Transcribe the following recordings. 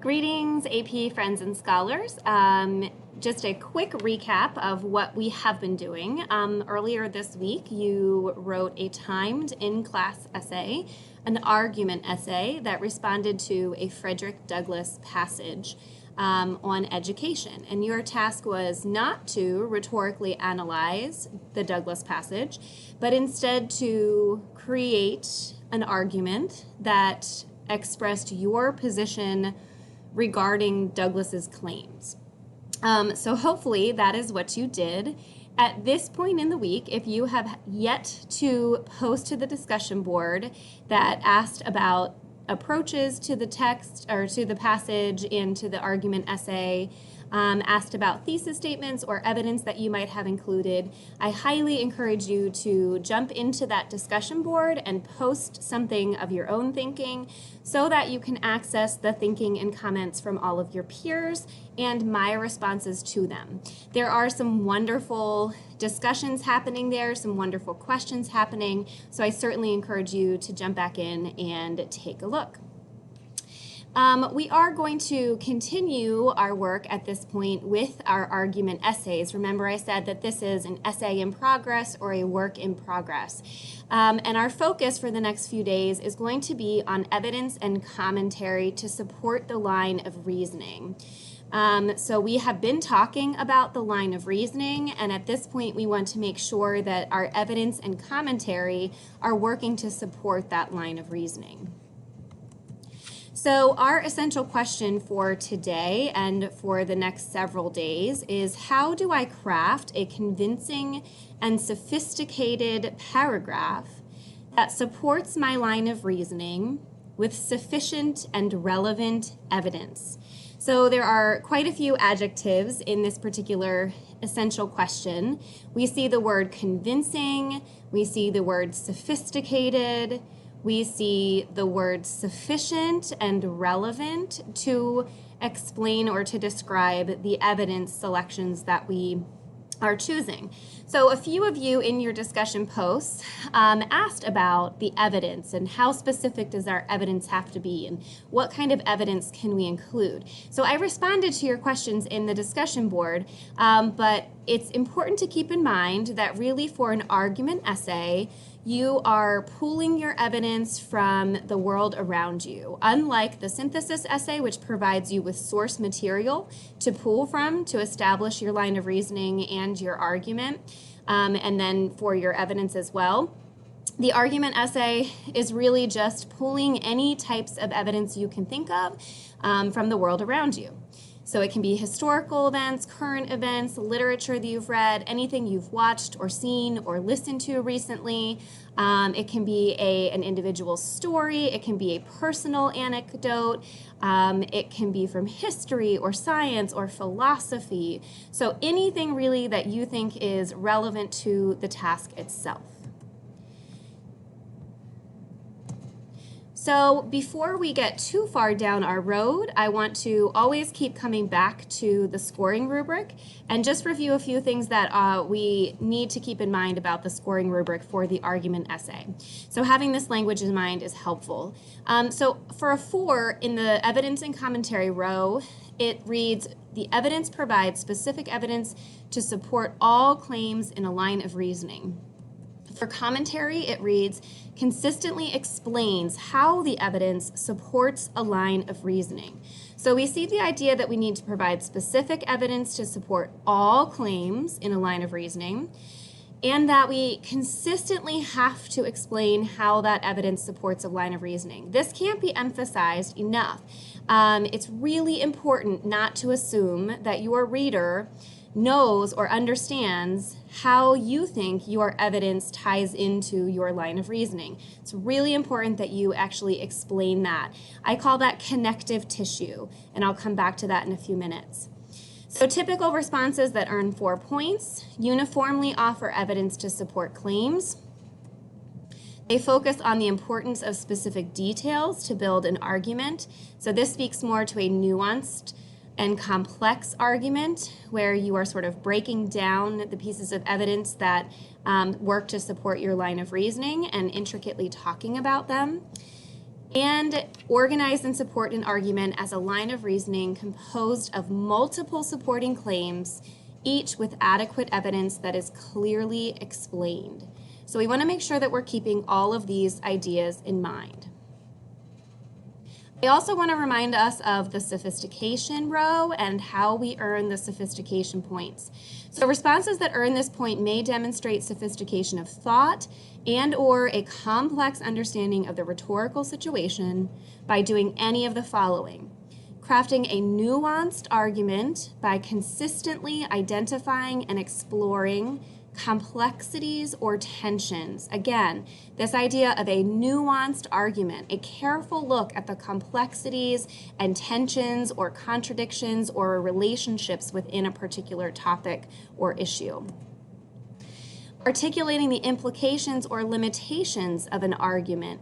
Greetings, AP friends and scholars. Just a quick recap of what we have been doing. Earlier this week, you wrote a timed in-class essay, an argument essay that responded to a Frederick Douglass passage on education. And your task was not to rhetorically analyze the Douglass passage, but instead to create an argument that expressed your position regarding Douglass's claims. So hopefully that is what you did. At this point in the week, if you have yet to post to the discussion board that asked about approaches to the text or to the passage and to the argument essay, asked about thesis statements or evidence that you might have included, I highly encourage you to jump into that discussion board and post something of your own thinking so that you can access the thinking and comments from all of your peers and my responses to them. There are some wonderful discussions happening there, some wonderful questions happening, so I certainly encourage you to jump back in and take a look. We are going to continue our work at this point with our argument essays. Remember, I said that this is an essay in progress or a work in progress. And our focus for the next few days is going to be on evidence and commentary to support the line of reasoning. So we have been talking about the line of reasoning, and at this point we want to make sure that our evidence and commentary are working to support that line of reasoning. So our essential question for today and for the next several days is, how do I craft a convincing and sophisticated paragraph that supports my line of reasoning with sufficient and relevant evidence? So there are quite a few adjectives in this particular essential question. We see the word convincing, we see the word sophisticated, we see the word sufficient and relevant to explain or to describe the evidence selections that we are choosing. So a few of you in your discussion posts asked about the evidence and how specific does our evidence have to be and what kind of evidence can we include. So I responded to your questions in the discussion board, but it's important to keep in mind that really for an argument essay, you are pulling your evidence from the world around you. Unlike the synthesis essay, which provides you with source material to pull from to establish your line of reasoning and your argument, and then for your evidence as well, the argument essay is really just pulling any types of evidence you can think of from the world around you. So it can be historical events, current events, literature that you've read, anything you've watched or seen or listened to recently. It can be an individual story. It can be a personal anecdote. It can be from history or science or philosophy. So anything really that you think is relevant to the task itself. So before we get too far down our road, I want to always keep coming back to the scoring rubric and just review a few things that we need to keep in mind about the scoring rubric for the argument essay. So having this language in mind is helpful. So for a 4 in the evidence and commentary row, it reads, the evidence provides specific evidence to support all claims in a line of reasoning. For commentary, it reads, consistently explains how the evidence supports a line of reasoning. So we see the idea that we need to provide specific evidence to support all claims in a line of reasoning, and that we consistently have to explain how that evidence supports a line of reasoning. This can't be emphasized enough. It's really important not to assume that your reader knows or understands how you think your evidence ties into your line of reasoning. It's really important that you actually explain that. I call that connective tissue, and I'll come back to that in a few minutes. So typical responses that earn 4 points uniformly offer evidence to support claims. They focus on the importance of specific details to build an argument. So this speaks more to a nuanced and complex argument where you are sort of breaking down the pieces of evidence that work to support your line of reasoning and intricately talking about them. and organize and support an argument as a line of reasoning composed of multiple supporting claims, each with adequate evidence that is clearly explained. So we want to make sure that we're keeping all of these ideas in mind. I also want to remind us of the sophistication row and how we earn the sophistication points. So responses that earn this point may demonstrate sophistication of thought and/or a complex understanding of the rhetorical situation by doing any of the following: crafting a nuanced argument by consistently identifying and exploring complexities or tensions. Again, this idea of a nuanced argument, a careful look at the complexities and tensions or contradictions or relationships within a particular topic or issue. Articulating the implications or limitations of an argument.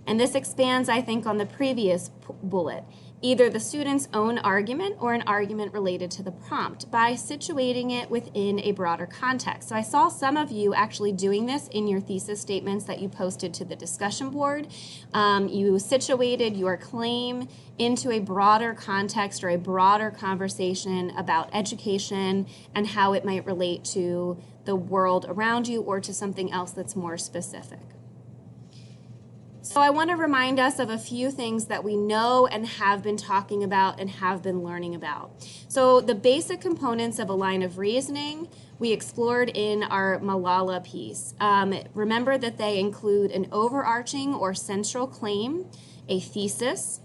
And this expands, I think, on the previous bullet, either the student's own argument or an argument related to the prompt by situating it within a broader context. So I saw some of you actually doing this in your thesis statements that you posted to the discussion board. You situated your claim into a broader context or a broader conversation about education and how it might relate to the world around you or to something else that's more specific. So I want to remind us of a few things that we know and have been talking about and have been learning about. So the basic components of a line of reasoning we explored in our Malala piece. Remember that they include an overarching or central claim, a thesis,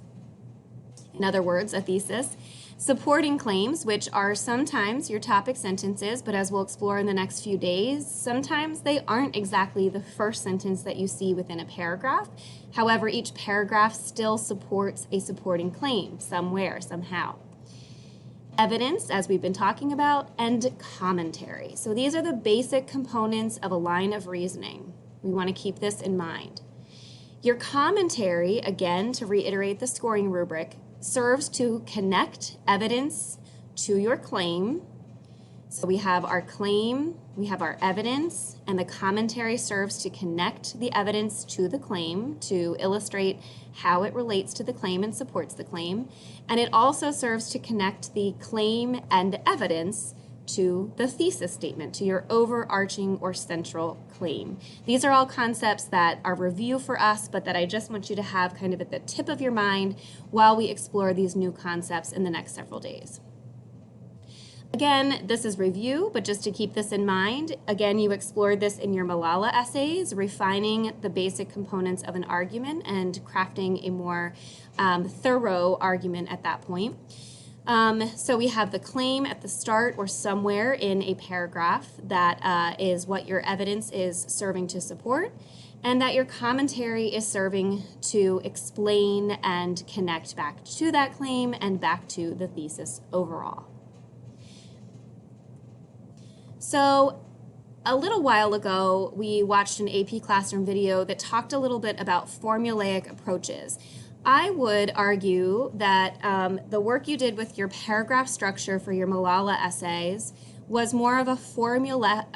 in other words, a thesis, supporting claims, which are sometimes your topic sentences, but as we'll explore in the next few days, sometimes they aren't exactly the first sentence that you see within a paragraph. However, each paragraph still supports a supporting claim somewhere, somehow. Evidence, as we've been talking about, and commentary. So these are the basic components of a line of reasoning. We want to keep this in mind. Your commentary, again, to reiterate the scoring rubric, serves to connect evidence to your claim. So we have our claim, we have our evidence, and the commentary serves to connect the evidence to the claim to illustrate how it relates to the claim and supports the claim. And it also serves to connect the claim and evidence to the thesis statement, to your overarching or central claim. These are all concepts that are review for us, but that I just want you to have kind of at the tip of your mind while we explore these new concepts in the next several days. Again, this is review, but just to keep this in mind, again, you explored this in your Malala essays, refining the basic components of an argument and crafting a more thorough argument at that point. So we have the claim at the start or somewhere in a paragraph that is what your evidence is serving to support, and that your commentary is serving to explain and connect back to that claim and back to the thesis overall. So a little while ago, we watched an AP Classroom video that talked a little bit about formulaic approaches. I would argue that the work you did with your paragraph structure for your Malala essays was more of a formulaic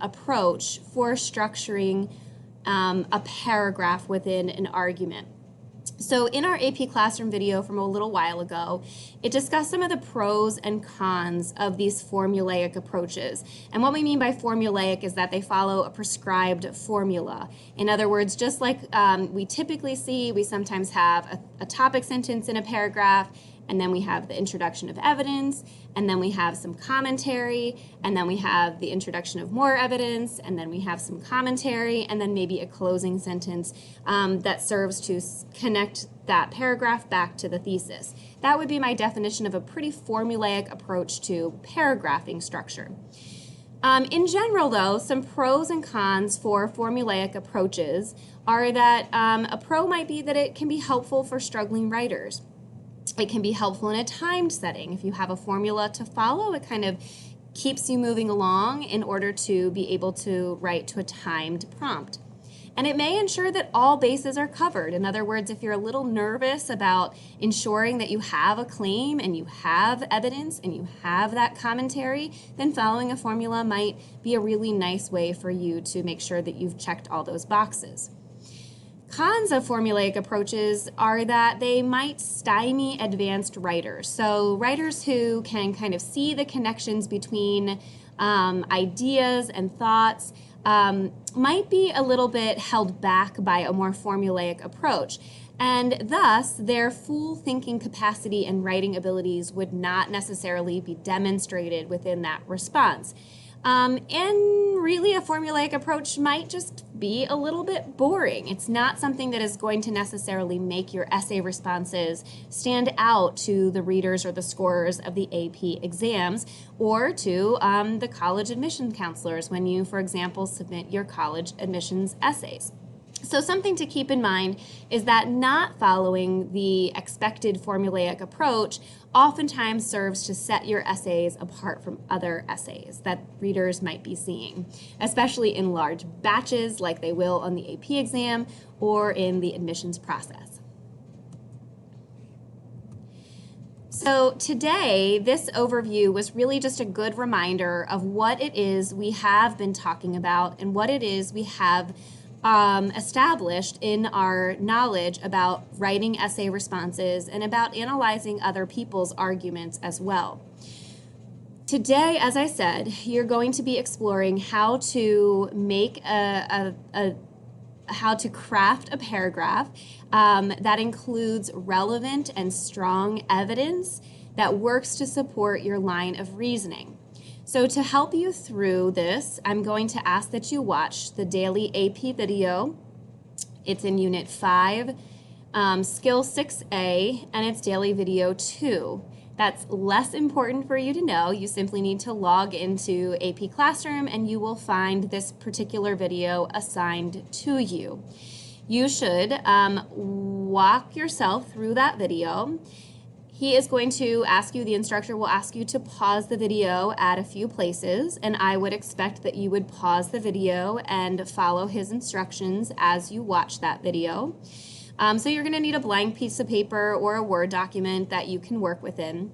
approach for structuring a paragraph within an argument. So in our AP Classroom video from a little while ago, it discussed some of the pros and cons of these formulaic approaches. And what we mean by formulaic is that they follow a prescribed formula. In other words, just like we typically see, we sometimes have a topic sentence in a paragraph, and then we have the introduction of evidence, and then we have some commentary, and then we have the introduction of more evidence, and then we have some commentary, and then maybe a closing sentence that serves to connect that paragraph back to the thesis. That would be my definition of a pretty formulaic approach to paragraphing structure. In general, though, some pros and cons for formulaic approaches are that a pro might be that it can be helpful for struggling writers. It can be helpful in a timed setting. If you have a formula to follow, it kind of keeps you moving along in order to be able to write to a timed prompt. And it may ensure that all bases are covered. In other words, if you're a little nervous about ensuring that you have a claim and you have evidence and you have that commentary, then following a formula might be a really nice way for you to make sure that you've checked all those boxes. Cons of formulaic approaches are that they might stymie advanced writers. So writers who can kind of see the connections between ideas and thoughts might be a little bit held back by a more formulaic approach. And thus, their full thinking capacity and writing abilities would not necessarily be demonstrated within that response. And really, a formulaic approach might just be a little bit boring. It's not something that is going to necessarily make your essay responses stand out to the readers or the scorers of the AP exams, or to the college admission counselors when you, for example, submit your college admissions essays. So something to keep in mind is that not following the expected formulaic approach oftentimes serves to set your essays apart from other essays that readers might be seeing, especially in large batches like they will on the AP exam or in the admissions process. So today, this overview was really just a good reminder of what it is we have been talking about and what it is we have established in our knowledge about writing essay responses and about analyzing other people's arguments as well. Today, as I said, you're going to be exploring how to make how to craft a paragraph that includes relevant and strong evidence that works to support your line of reasoning. So to help you through this, I'm going to ask that you watch the daily AP video. It's in Unit 5, Skill 6A, and it's daily video 2. That's less important for you to know. You simply need to log into AP Classroom and you will find this particular video assigned to you. You should walk yourself through that video. He is going to ask you, the instructor will ask you to pause the video at a few places, and I would expect that you would pause the video and follow his instructions as you watch that video. So you're going to need a blank piece of paper or a Word document that you can work within.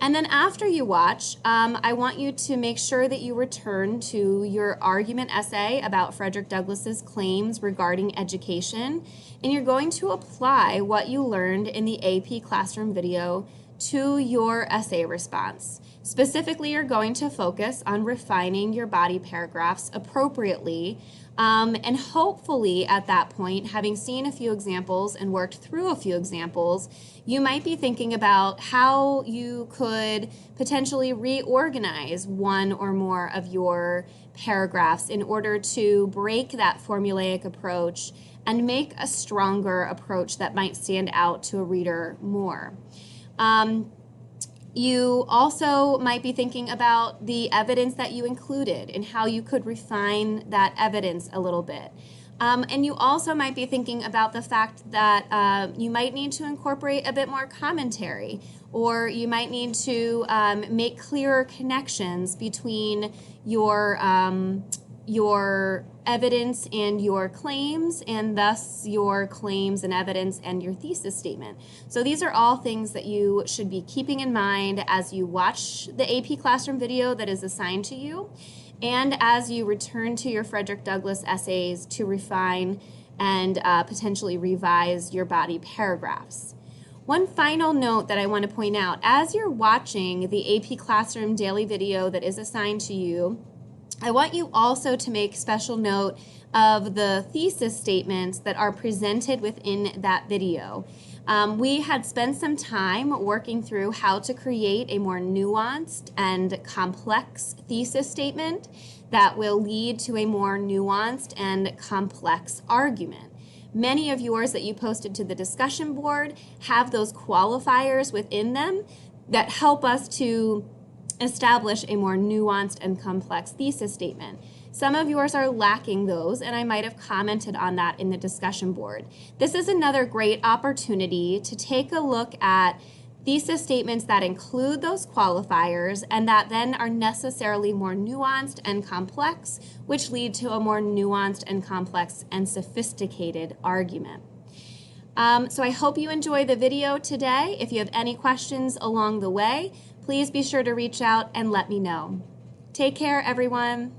And then after you watch, I want you to make sure that you return to your argument essay about Frederick Douglass's claims regarding education, and you're going to apply what you learned in the AP Classroom video to your essay response. Specifically, you're going to focus on refining your body paragraphs appropriately, and hopefully at that point, having seen a few examples and worked through a few examples, you might be thinking about how you could potentially reorganize one or more of your paragraphs in order to break that formulaic approach and make a stronger approach that might stand out to a reader more. You also might be thinking about the evidence that you included and how you could refine that evidence a little bit. And you also might be thinking about the fact that you might need to incorporate a bit more commentary, or you might need to make clearer connections between your evidence and your claims, and thus your claims and evidence and your thesis statement. So these are all things that you should be keeping in mind as you watch the AP Classroom video that is assigned to you, and as you return to your Frederick Douglass essays to refine and potentially revise your body paragraphs. One final note that I want to point out, as you're watching the AP Classroom daily video that is assigned to you, I want you also to make special note of the thesis statements that are presented within that video. We had spent some time working through how to create a more nuanced and complex thesis statement that will lead to a more nuanced and complex argument. Many of yours that you posted to the discussion board have those qualifiers within them that help us to establish a more nuanced and complex thesis statement. Some of yours are lacking those, and I might have commented on that in the discussion board. This is another great opportunity to take a look at thesis statements that include those qualifiers and that then are necessarily more nuanced and complex, which lead to a more nuanced and complex and sophisticated argument. So I hope you enjoy the video today. If you have any questions along the way, please be sure to reach out and let me know. Take care, everyone.